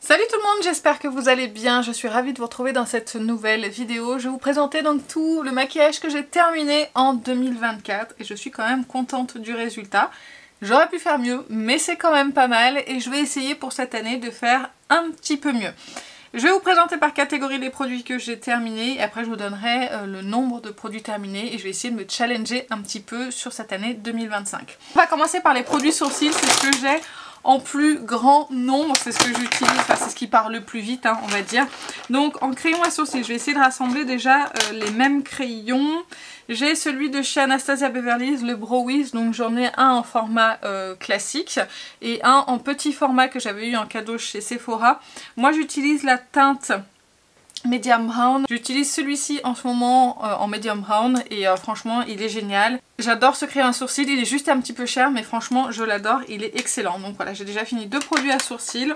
Salut tout le monde, j'espère que vous allez bien, je suis ravie de vous retrouver dans cette nouvelle vidéo. Je vais vous présenter donc tout le maquillage que j'ai terminé en 2024 et je suis quand même contente du résultat. J'aurais pu faire mieux, mais c'est quand même pas mal et je vais essayer pour cette année de faire un petit peu mieux. Je vais vous présenter par catégorie les produits que j'ai terminés et après je vous donnerai le nombre de produits terminés et je vais essayer de me challenger un petit peu sur cette année 2025. On va commencer par les produits sourcils, c'est ce que j'ai en plus grand nombre, c'est ce que j'utilise, enfin c'est ce qui part le plus vite hein, on va dire. Donc en crayon à sourcils, je vais essayer de rassembler déjà les mêmes crayons. J'ai celui de chez Anastasia Beverly Hills, le Brow Wiz, donc j'en ai un en format classique et un en petit format que j'avais eu en cadeau chez Sephora. Moi j'utilise la teinte Medium Brown. J'utilise celui-ci en ce moment en Medium Brown et franchement il est génial. J'adore ce crayon à sourcils, il est juste un petit peu cher mais franchement je l'adore, il est excellent. Donc voilà, j'ai déjà fini deux produits à sourcils.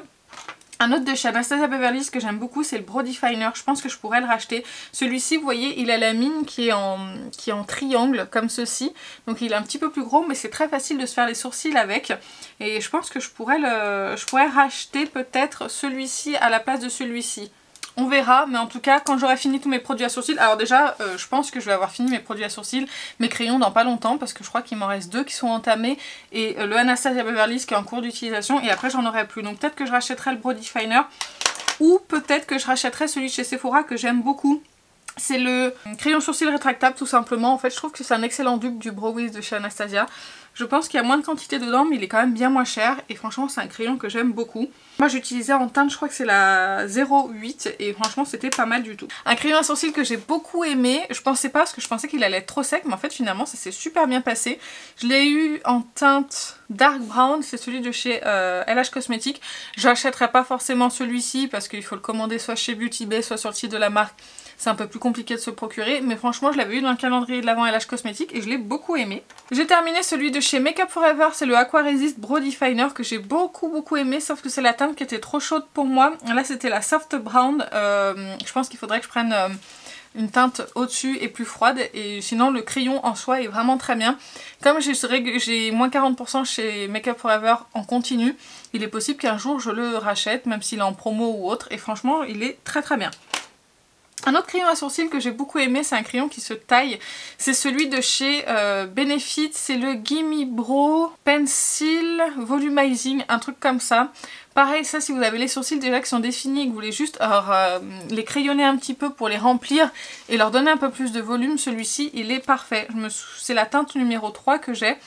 Un autre de chez Anastasia Beverly Hills que j'aime beaucoup, c'est le Brow Definer. Je pense que je pourrais le racheter. Celui-ci, vous voyez, il a la mine qui est en triangle, comme ceci. Donc il est un petit peu plus gros, mais c'est très facile de se faire les sourcils avec. Et je pense que je pourrais racheter peut-être celui-ci à la place de celui-ci. On verra, mais en tout cas quand j'aurai fini tous mes produits à sourcils, alors déjà je pense que je vais avoir fini mes produits à sourcils, mes crayons dans pas longtemps parce que je crois qu'il m'en reste deux qui sont entamés et le Anastasia Beverly Hills qui est en cours d'utilisation et après j'en aurai plus. Donc peut-être que je rachèterai le Brow Definer ou peut-être que je rachèterai celui de chez Sephora que j'aime beaucoup. C'est le crayon sourcil rétractable tout simplement. En fait je trouve que c'est un excellent dupe du Brow Wiz de chez Anastasia. Je pense qu'il y a moins de quantité dedans mais il est quand même bien moins cher et franchement c'est un crayon que j'aime beaucoup. Moi j'utilisais en teinte, je crois que c'est la 08 et franchement c'était pas mal du tout. Un crayon à sourcils que j'ai beaucoup aimé, je pensais pas parce que je pensais qu'il allait être trop sec mais en fait finalement ça s'est super bien passé. Je l'ai eu en teinte Dark Brown, c'est celui de chez LH Cosmetics. J'achèterai pas forcément celui-ci parce qu'il faut le commander soit chez Beauty Bay soit sur le site de la marque. C'est un peu plus compliqué de se procurer, mais franchement je l'avais eu dans le calendrier de l'Avent LH Cosmetics et je l'ai beaucoup aimé. J'ai terminé celui de chez Makeup Forever, c'est le Aqua Resist Brow Definer que j'ai beaucoup aimé, sauf que c'est la teinte qui était trop chaude pour moi. Là c'était la Soft Brown, je pense qu'il faudrait que je prenne une teinte au-dessus et plus froide et sinon le crayon en soi est vraiment très bien. Comme j'ai moins 40% chez Makeup Forever en continu, il est possible qu'un jour je le rachète même s'il est en promo ou autre et franchement il est très bien. Un autre crayon à sourcils que j'ai beaucoup aimé, c'est un crayon qui se taille, c'est celui de chez Benefit, c'est le Gimme Brow Pencil Volumizing, un truc comme ça. Pareil, ça si vous avez les sourcils déjà qui sont définis et que vous voulez juste les crayonner un petit peu pour les remplir et leur donner un peu plus de volume, celui-ci il est parfait. C'est la teinte numéro 3 que j'ai.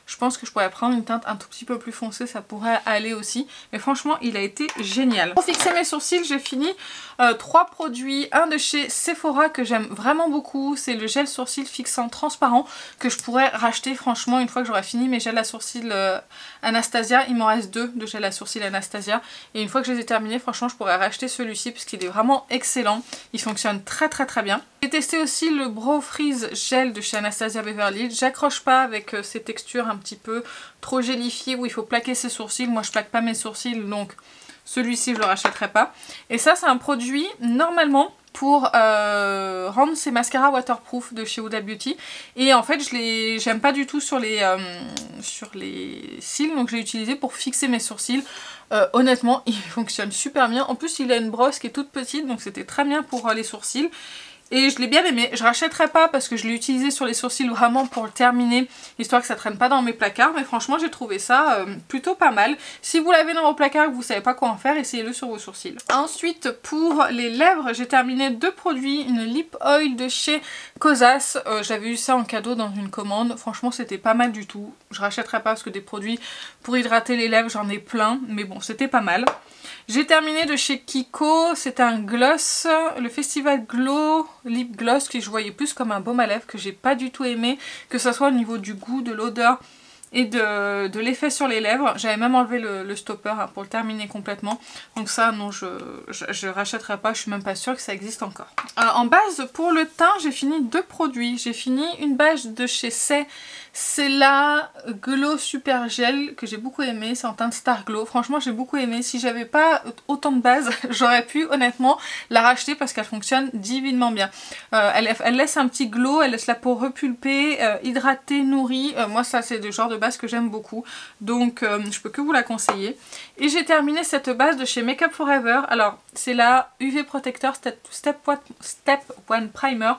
Je pense que je pourrais prendre une teinte un tout petit peu plus foncée, ça pourrait aller aussi. Mais franchement, il a été génial. Pour fixer mes sourcils, j'ai fini 3 produits. Un de chez Sephora que j'aime vraiment beaucoup, c'est le gel sourcil fixant transparent que je pourrais racheter franchement une fois que j'aurai fini mes gels à sourcils Anastasia. Il m'en reste 2 de gel à sourcils Anastasia. Et une fois que je les ai terminés, franchement, je pourrais racheter celui-ci parce qu'il est vraiment excellent. Il fonctionne très bien. J'ai testé aussi le Brow Freeze Gel de chez Anastasia Beverly Hills. J'accroche pas avec ces textures un petit peu trop gélifiées où il faut plaquer ses sourcils. Moi je plaque pas mes sourcils donc celui-ci je le rachèterai pas. Et ça c'est un produit normalement pour rendre ces mascaras waterproof de chez Huda Beauty. Et en fait j'aime pas du tout sur les cils donc je l'ai utilisé pour fixer mes sourcils. Honnêtement il fonctionne super bien. En plus il a une brosse qui est toute petite donc c'était très bien pour les sourcils. Et je l'ai bien aimé, je rachèterai pas parce que je l'ai utilisé sur les sourcils vraiment pour le terminer, histoire que ça traîne pas dans mes placards, mais franchement j'ai trouvé ça plutôt pas mal. Si vous l'avez dans vos placards et que vous savez pas quoi en faire, essayez-le sur vos sourcils. Ensuite pour les lèvres, j'ai terminé 2 produits, une lip oil de chez Kosas, j'avais eu ça en cadeau dans une commande, franchement c'était pas mal du tout. Je rachèterai pas parce que des produits pour hydrater les lèvres j'en ai plein, mais bon c'était pas mal. J'ai terminé de chez Kiko, c'est un gloss, le Festival Glow Lip Gloss que je voyais plus comme un baume à lèvres que j'ai pas du tout aimé, que ce soit au niveau du goût, de l'odeur et de l'effet sur les lèvres. J'avais même enlevé le stopper hein, pour le terminer complètement. Donc ça non je rachèterai pas, je suis même pas sûre que ça existe encore. En base pour le teint j'ai fini 2 produits. J'ai fini une base de chez C'est la Glow Super Gel que j'ai beaucoup aimé, c'est en teinte Star Glow. Franchement j'ai beaucoup aimé, si j'avais pas autant de base j'aurais pu honnêtement la racheter parce qu'elle fonctionne divinement bien. Elle laisse un petit glow, elle laisse la peau repulpée, hydratée, nourrie. Moi ça c'est le genre de base que j'aime beaucoup, donc je peux que vous la conseiller. Et j'ai terminé cette base de chez Make Up For Ever. Alors c'est la UV Protector Step 1 Primer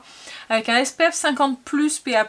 avec un SPF 50+, PA+++.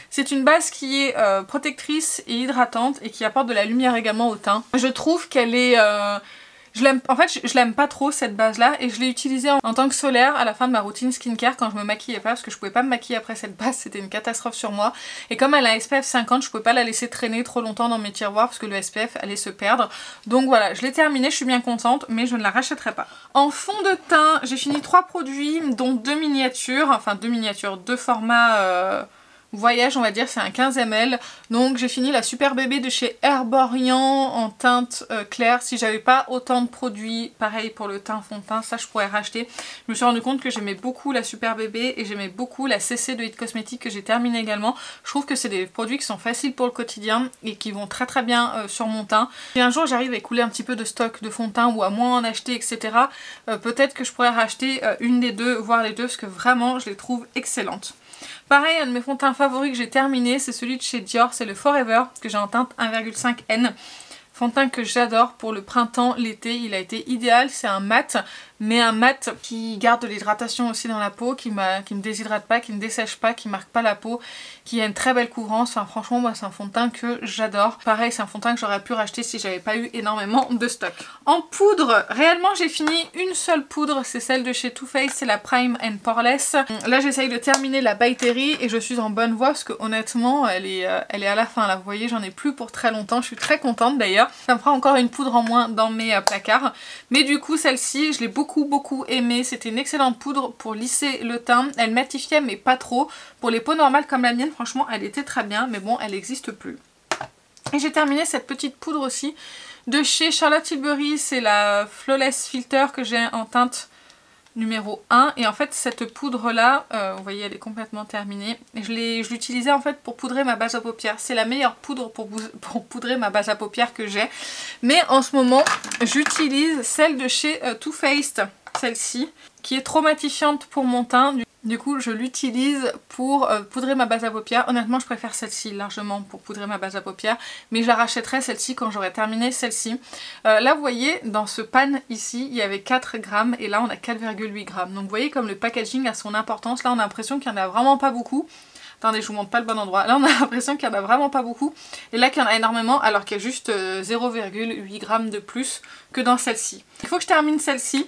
C'est une base qui est protectrice et hydratante et qui apporte de la lumière également au teint. Je trouve qu'elle est... En fait, je l'aime pas trop cette base là et je l'ai utilisée en tant que solaire à la fin de ma routine skincare quand je me maquillais pas parce que je pouvais pas me maquiller après cette base, c'était une catastrophe sur moi. Et comme elle a un SPF 50, je pouvais pas la laisser traîner trop longtemps dans mes tiroirs parce que le SPF allait se perdre. Donc voilà, je l'ai terminée, je suis bien contente mais je ne la rachèterai pas. En fond de teint, j'ai fini 3 produits dont 2 miniatures, enfin 2 miniatures, 2 formats... voyage on va dire, c'est un 15 ml. Donc j'ai fini la Super Bébé de chez Herborian en teinte claire. Si j'avais pas autant de produits, pareil pour le teint fond de teint, ça je pourrais racheter. Je me suis rendu compte que j'aimais beaucoup la Super Bébé et j'aimais beaucoup la CC de It Cosmetics que j'ai terminée également. Je trouve que c'est des produits qui sont faciles pour le quotidien et qui vont très très bien sur mon teint. Si un jour j'arrive à écouler un petit peu de stock de fond de teint ou à moins en acheter etc, peut-être que je pourrais racheter une des deux, voire les deux, parce que vraiment je les trouve excellentes. Pareil, un de mes fonds de teint favoris que j'ai terminé, c'est celui de chez Dior, c'est le Forever, que j'ai en teinte 1,5N. Fond de teint que j'adore pour le printemps, l'été, il a été idéal, c'est un mat, mais un mat qui garde de l'hydratation aussi dans la peau, qui me déshydrate pas, qui ne dessèche pas, qui marque pas la peau, qui a une très belle couvrance. Enfin franchement moi c'est un fond de teint que j'adore. Pareil, c'est un fond de teint que j'aurais pu racheter si j'avais pas eu énormément de stock. En poudre, réellement j'ai fini une seule poudre, c'est celle de chez Too Faced, c'est la Prime and Poreless. Là j'essaye de terminer la By Terry et je suis en bonne voie parce que honnêtement elle est à la fin là, vous voyez j'en ai plus pour très longtemps, je suis très contente d'ailleurs. Ça me fera encore une poudre en moins dans mes placards. Mais du coup celle-ci je l'ai beaucoup aimée, c'était une excellente poudre pour lisser le teint, elle matifiait mais pas trop. Pour les peaux normales comme la mienne franchement elle était très bien, mais bon elle n'existe plus. Et j'ai terminé cette petite poudre aussi de chez Charlotte Tilbury, c'est la Flawless Filter que j'ai en teinte numéro 1 et en fait cette poudre là, vous voyez elle est complètement terminée et je l'utilisais en fait pour poudrer ma base à paupières. C'est la meilleure poudre pour poudrer ma base à paupières que j'ai, mais en ce moment j'utilise celle de chez Too Faced, celle-ci qui est trop matifiante pour mon teint. Du coup je l'utilise pour poudrer ma base à paupières. Honnêtement je préfère celle-ci largement pour poudrer ma base à paupières, mais je la rachèterai celle-ci quand j'aurai terminé celle-ci. Là vous voyez dans ce pan ici il y avait 4 grammes et là on a 4,8 grammes. Donc vous voyez comme le packaging a son importance. Là on a l'impression qu'il n'y en a vraiment pas beaucoup. Attendez, je vous montre pas le bon endroit. Là on a l'impression qu'il n'y en a vraiment pas beaucoup et là qu'il y en a énormément alors qu'il y a juste 0,8 grammes de plus que dans celle-ci. Il faut que je termine celle-ci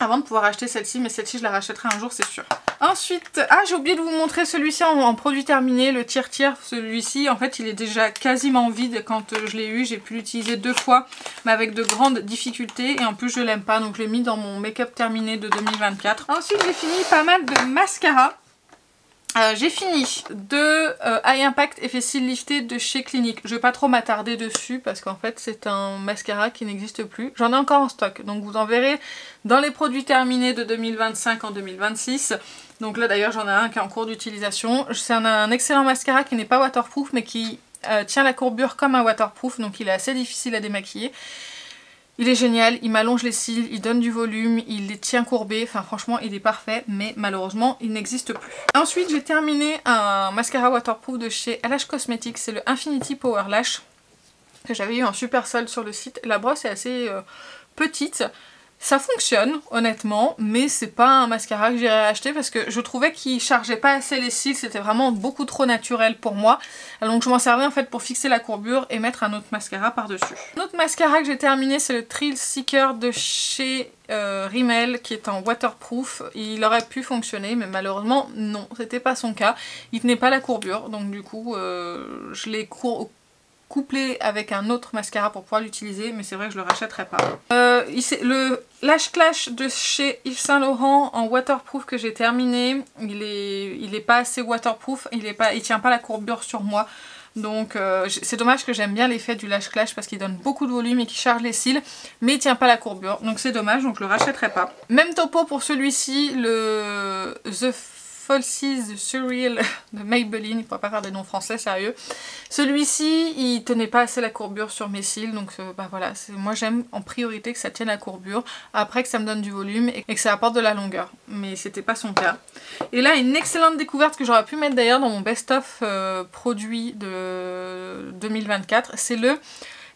avant de pouvoir acheter celle-ci, mais celle-ci je la rachèterai un jour c'est sûr. Ensuite, j'ai oublié de vous montrer celui-ci en produit terminé, le Tire. Celui-ci en fait il est déjà quasiment vide quand je l'ai eu, j'ai pu l'utiliser 2 fois mais avec de grandes difficultés et en plus je l'aime pas donc je l'ai mis dans mon make-up terminé de 2024. Ensuite j'ai fini pas mal de mascara. J'ai fini de Eye Impact Effet Cils Lifté de chez Clinique. Je vais pas trop m'attarder dessus parce qu'en fait c'est un mascara qui n'existe plus. J'en ai encore en stock donc vous en verrez dans les produits terminés de 2025 en 2026. Donc là d'ailleurs j'en ai un qui est en cours d'utilisation. C'est un excellent mascara qui n'est pas waterproof mais qui tient la courbure comme un waterproof, donc il est assez difficile à démaquiller. Il est génial, il m'allonge les cils, il donne du volume, il les tient courbés, enfin franchement il est parfait, mais malheureusement il n'existe plus. Ensuite j'ai terminé un mascara waterproof de chez LH Cosmetics, c'est le Infinity Power Lash, que j'avais eu en super solde sur le site. La brosse est assez petite. Ça fonctionne honnêtement, mais c'est pas un mascara que j'irais acheter parce que je trouvais qu'il chargeait pas assez les cils, c'était vraiment beaucoup trop naturel pour moi. Donc je m'en servais en fait pour fixer la courbure et mettre un autre mascara par dessus. Un autre mascara que j'ai terminé c'est le Thrill Seeker de chez Rimmel qui est en waterproof. Il aurait pu fonctionner mais malheureusement non, c'était pas son cas. Il tenait pas la courbure donc du coup je l'ai couplé avec un autre mascara pour pouvoir l'utiliser, mais c'est vrai que je le rachèterai pas. Le Lash Clash de chez Yves Saint Laurent en waterproof que j'ai terminé, il est pas assez waterproof, il tient pas la courbure sur moi. Donc c'est dommage, que j'aime bien l'effet du Lash Clash parce qu'il donne beaucoup de volume et qui charge les cils, mais il tient pas la courbure, donc c'est dommage, donc je le rachèterai pas. Même topo pour celui-ci, le The Falsies Surreal de Maybelline, il ne pourrait pas faire des noms français, sérieux. Celui-ci, il tenait pas assez la courbure sur mes cils, donc bah voilà, moi j'aime en priorité que ça tienne la courbure, après que ça me donne du volume et que ça apporte de la longueur, mais c'était pas son cas. Et là, une excellente découverte que j'aurais pu mettre d'ailleurs dans mon best-of produit de 2024, c'est le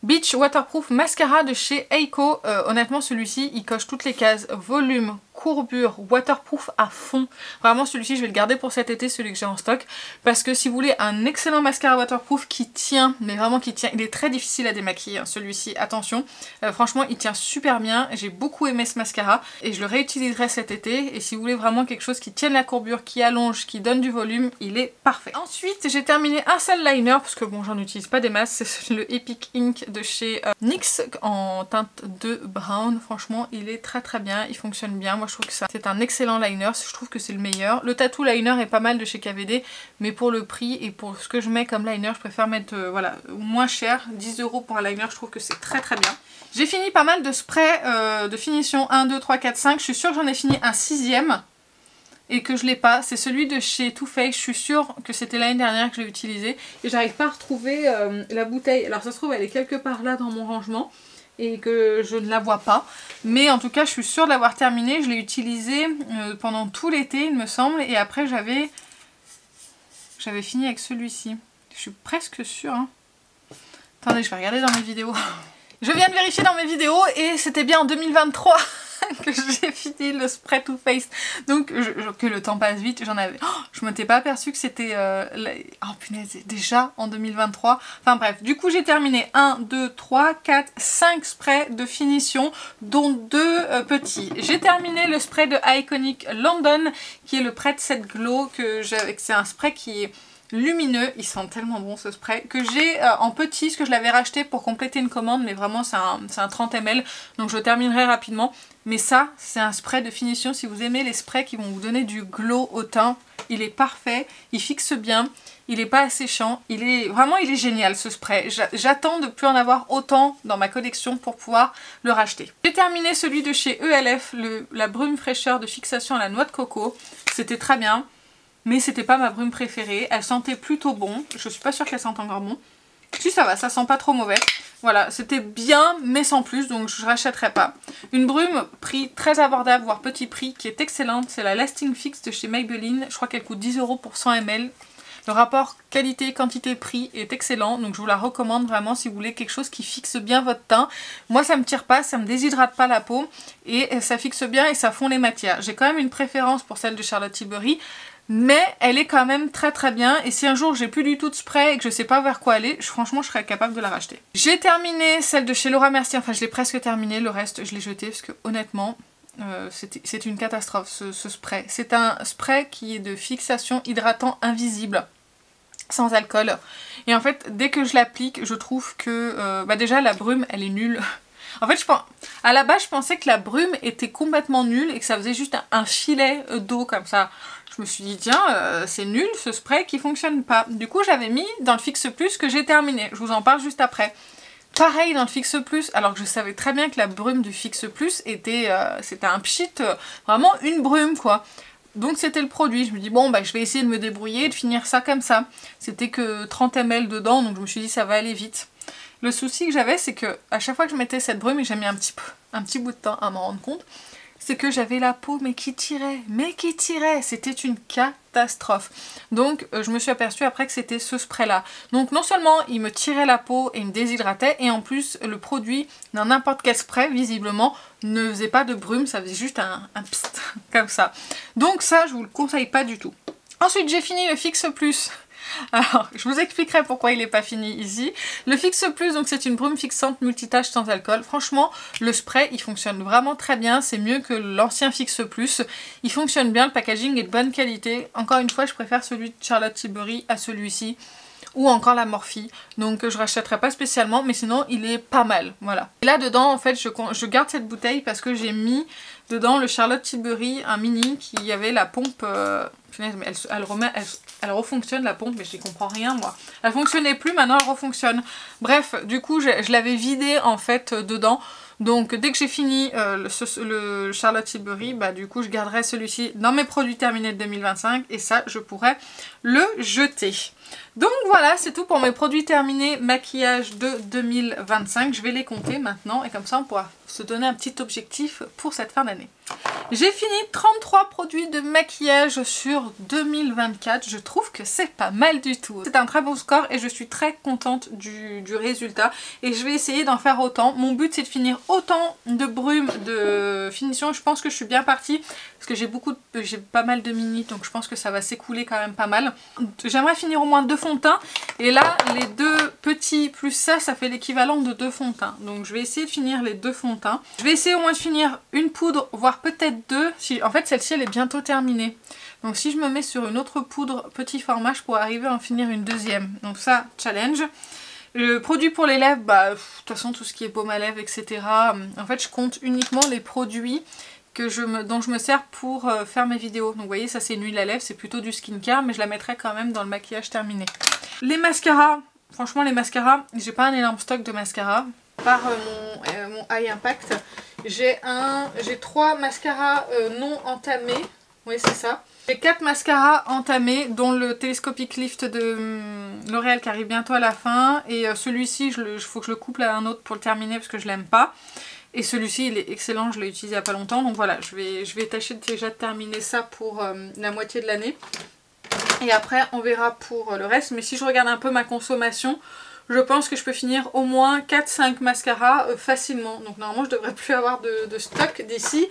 Beach Waterproof Mascara de chez Eiko. Honnêtement, celui-ci, il coche toutes les cases. Volume, courbure, waterproof à fond. Vraiment, celui-ci, je vais le garder pour cet été, celui que j'ai en stock. Parce que si vous voulez un excellent mascara waterproof qui tient, mais vraiment qui tient, il est très difficile à démaquiller, hein, celui-ci, attention. Franchement, il tient super bien. J'ai beaucoup aimé ce mascara et je le réutiliserai cet été. Et si vous voulez vraiment quelque chose qui tienne la courbure, qui allonge, qui donne du volume, il est parfait. Ensuite, j'ai terminé un seul liner, parce que bon, j'en utilise pas des masses. C'est le Epic Ink de chez NYX en teinte de brown. Franchement, il est très très bien, il fonctionne bien. Moi, je trouve que ça c'est un excellent liner, je trouve que c'est le meilleur. Le Tattoo Liner est pas mal de chez KVD, mais pour le prix et pour ce que je mets comme liner, je préfère mettre voilà, moins cher, 10 € pour un liner, je trouve que c'est très très bien. J'ai fini pas mal de sprays de finition 1, 2, 3, 4, 5, je suis sûre que j'en ai fini un 6e et que je l'ai pas, c'est celui de chez Too Faced, je suis sûre que c'était l'année dernière que je l'ai utilisé et j'arrive pas à retrouver la bouteille. Alors ça se trouve elle est quelque part là dans mon rangement et que je ne la vois pas, mais en tout cas je suis sûre de l'avoir terminé. Je l'ai utilisé pendant tout l'été il me semble, et après j'avais fini avec celui-ci, je suis presque sûre hein. Attendez, je vais regarder dans mes vidéos. Je viens de vérifier dans mes vidéos et c'était bien en 2023 que j'ai fini le spray Too Faced. Donc que le temps passe vite, j'en avais... Oh, je m'étais pas aperçue que c'était... Oh punaise, déjà en 2023. Enfin bref, du coup j'ai terminé 1, 2, 3, 4, 5 sprays de finition, dont 2 petits. J'ai terminé le spray de Iconic London, qui est le Pret Set Glow, c'est un spray qui est lumineux, il sent tellement bon ce spray, que j'ai en petit, parce que je l'avais racheté pour compléter une commande, mais vraiment c'est un 30 ml, donc je terminerai rapidement. Mais ça, c'est un spray de finition, si vous aimez les sprays qui vont vous donner du glow au teint, il est parfait, il fixe bien, il est pas asséchant, il est génial ce spray. J'attends de plus en avoir autant dans ma collection pour pouvoir le racheter. J'ai terminé celui de chez ELF, la brume fraîcheur de fixation à la noix de coco, c'était très bien. Mais c'était pas ma brume préférée, elle sentait plutôt bon, je suis pas sûre qu'elle sente encore bon. Si ça va, ça sent pas trop mauvais. Voilà, c'était bien mais sans plus, donc je rachèterai pas. Une brume prix très abordable, voire petit prix, qui est excellente, c'est la Lasting Fix de chez Maybelline. Je crois qu'elle coûte 10 € pour 100 ml. Le rapport qualité, quantité, prix est excellent, donc je vous la recommande vraiment si vous voulez quelque chose qui fixe bien votre teint. Moi ça me tire pas, ça me déshydrate pas la peau et ça fixe bien et ça fond les matières. J'ai quand même une préférence pour celle de Charlotte Tilbury, mais elle est quand même très très bien, et si un jour j'ai plus du tout de spray et que je sais pas vers quoi aller, franchement je serais capable de la racheter. J'ai terminé celle de chez Laura Mercier, enfin je l'ai presque terminé, le reste je l'ai jeté parce que honnêtement c'est une catastrophe ce spray. C'est un spray qui est de fixation hydratant invisible, sans alcool, et en fait dès que je l'applique je trouve que déjà la brume elle est nulle. En fait, à la base, je pensais que la brume était complètement nulle et que ça faisait juste un filet d'eau comme ça. Je me suis dit, tiens, c'est nul ce spray qui fonctionne pas. Du coup, j'avais mis dans le Fixe Plus que j'ai terminé. Je vous en parle juste après. Pareil dans le Fixe Plus, alors que je savais très bien que la brume du Fixe Plus c'était un pchit, vraiment une brume quoi. Donc c'était le produit, je me dis bon bah je vais essayer de me débrouiller et de finir ça comme ça. C'était que 30 ml dedans, donc je me suis dit ça va aller vite. Le souci que j'avais, c'est que à chaque fois que je mettais cette brume, et j'ai mis un petit bout de temps à m'en rendre compte, c'est que j'avais la peau mais qui tirait, c'était une catastrophe. Donc je me suis aperçue après que c'était ce spray là. Donc non seulement il me tirait la peau et il me déshydratait, et en plus le produit dans n'importe quel spray visiblement ne faisait pas de brume, ça faisait juste un pst comme ça. Donc ça je vous le conseille pas du tout. Ensuite j'ai fini le Fixe Plus. Alors, je vous expliquerai pourquoi il n'est pas fini ici. Le Fixe Plus, donc c'est une brume fixante multitâche sans alcool. Franchement, le spray, il fonctionne vraiment très bien. C'est mieux que l'ancien Fixe Plus. Il fonctionne bien, le packaging est de bonne qualité. Encore une fois, je préfère celui de Charlotte Tilbury à celui-ci. Ou encore la Morphe, donc je rachèterai pas spécialement, mais sinon il est pas mal, voilà. Et là dedans en fait je garde cette bouteille parce que j'ai mis dedans le Charlotte Tilbury, un mini qui avait la pompe, mais elle refonctionne la pompe, mais j'y comprends rien moi. Elle fonctionnait plus, maintenant elle refonctionne. Bref, du coup je l'avais vidée en fait dedans, Donc dès que j'ai fini le Charlotte Tilbury, bah du coup je garderai celui-ci dans mes produits terminés de 2025 et ça je pourrais le jeter. Donc voilà, c'est tout pour mes produits terminés maquillage de 2025. Je vais les compter maintenant et comme ça on pourra se donner un petit objectif pour cette fin d'année. J'ai fini 33 produits de maquillage sur 2024. Je trouve que c'est pas mal du tout. C'est un très bon score et je suis très contente du résultat. Et je vais essayer d'en faire autant. Mon but c'est de finir autant de brume de finition. Je pense que je suis bien partie parce que j'ai pas mal de mini, donc je pense que ça va s'écouler quand même pas mal. J'aimerais finir au moins 2 fonds de teint. Et là, les 2 petits plus ça fait l'équivalent de 2 fonds de teint. Donc je vais essayer de finir les 2 fonds de teint. Je vais essayer au moins de finir une poudre, voire peut-être 2. En fait, celle-ci, elle est bientôt terminée. Donc si je me mets sur une autre poudre petit format, je pourrais arriver à en finir une deuxième. Donc ça, challenge. Le produit pour les lèvres, bah, de toute façon, tout ce qui est baume à lèvres, etc. En fait, je compte uniquement les produits dont je me sers pour faire mes vidéos. Donc vous voyez, ça c'est une huile à lèvres, c'est plutôt du skincare, mais je la mettrai quand même dans le maquillage terminé. Les mascaras, franchement les mascaras, j'ai pas un énorme stock de mascaras. Par mon Eye Impact, j'ai 3 mascaras non entamés, oui c'est ça. J'ai 4 mascaras entamés, dont le Telescopic Lift de L'Oréal qui arrive bientôt à la fin. Et celui-ci, il faut que je le couple à un autre pour le terminer parce que je l'aime pas. Et celui-ci, il est excellent, je l'ai utilisé il n'y a pas longtemps. Donc voilà, je vais tâcher déjà de terminer ça pour la moitié de l'année. Et après, on verra pour le reste. Mais si je regarde un peu ma consommation, je pense que je peux finir au moins 4-5 mascaras facilement. Donc normalement, je devrais plus avoir de stock d'ici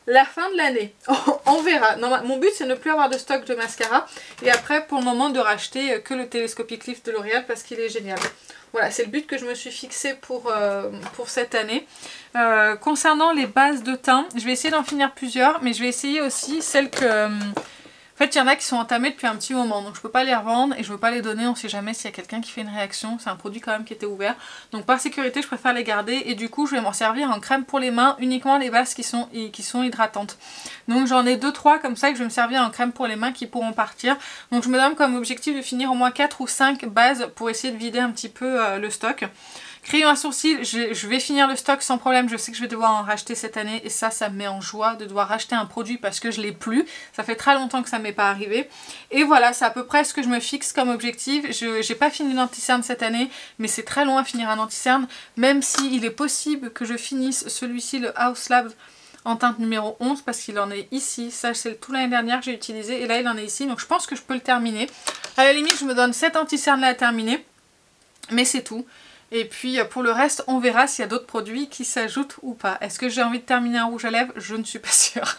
la fin de l'année. On verra. Non, mon but, c'est de ne plus avoir de stock de mascara. Et après, pour le moment, de racheter que le Telescopic Lift de L'Oréal parce qu'il est génial. Voilà, c'est le but que je me suis fixé pour cette année. Concernant les bases de teint, je vais essayer d'en finir plusieurs, mais je vais essayer aussi celles que... En fait, il y en a qui sont entamées depuis un petit moment, donc je peux pas les revendre et je veux pas les donner, on sait jamais s'il y a quelqu'un qui fait une réaction. C'est un produit quand même qui était ouvert. Donc par sécurité, je préfère les garder et du coup, je vais m'en servir en crème pour les mains, uniquement les bases qui sont hydratantes. Donc j'en ai 2-3 comme ça que je vais me servir en crème pour les mains qui pourront partir. Donc je me donne comme objectif de finir au moins 4 ou 5 bases pour essayer de vider un petit peu le stock. Crayon à sourcils, je vais finir le stock sans problème, je sais que je vais devoir en racheter cette année et ça me met en joie de devoir racheter un produit parce que je l'ai plus. Ça fait très longtemps que ça m'est pas arrivé. Et voilà, c'est à peu près ce que je me fixe comme objectif. J'ai pas fini l'anti-cerne cette année, mais c'est très loin à finir un anti-cerne, même s'il est possible que je finisse celui-ci, le House Lab, en teinte numéro 11 parce qu'il en est ici. Ça c'est tout l'année dernière que j'ai utilisé et là il en est ici, donc je pense que je peux le terminer. À la limite, je me donne cet anti-cerne là à terminer, mais c'est tout. Et puis pour le reste, on verra s'il y a d'autres produits qui s'ajoutent ou pas. Est-ce que j'ai envie de terminer un rouge à lèvres? Je ne suis pas sûre.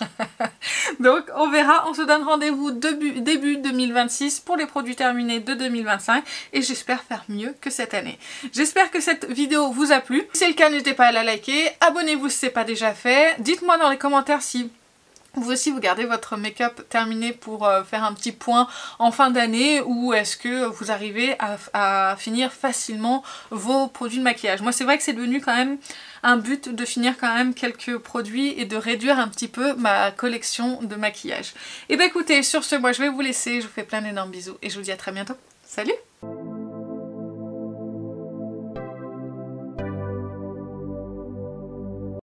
Donc on verra, on se donne rendez-vous début 2026 pour les produits terminés de 2025. Et j'espère faire mieux que cette année. J'espère que cette vidéo vous a plu. Si c'est le cas, n'hésitez pas à la liker. Abonnez-vous si ce n'est pas déjà fait. Dites-moi dans les commentaires si... vous aussi vous gardez votre make-up terminé pour faire un petit point en fin d'année ou est-ce que vous arrivez à finir facilement vos produits de maquillage. Moi c'est vrai que c'est devenu quand même un but de finir quand même quelques produits et de réduire un petit peu ma collection de maquillage. Et bien écoutez, sur ce moi je vais vous laisser, je vous fais plein d'énormes bisous et je vous dis à très bientôt. Salut!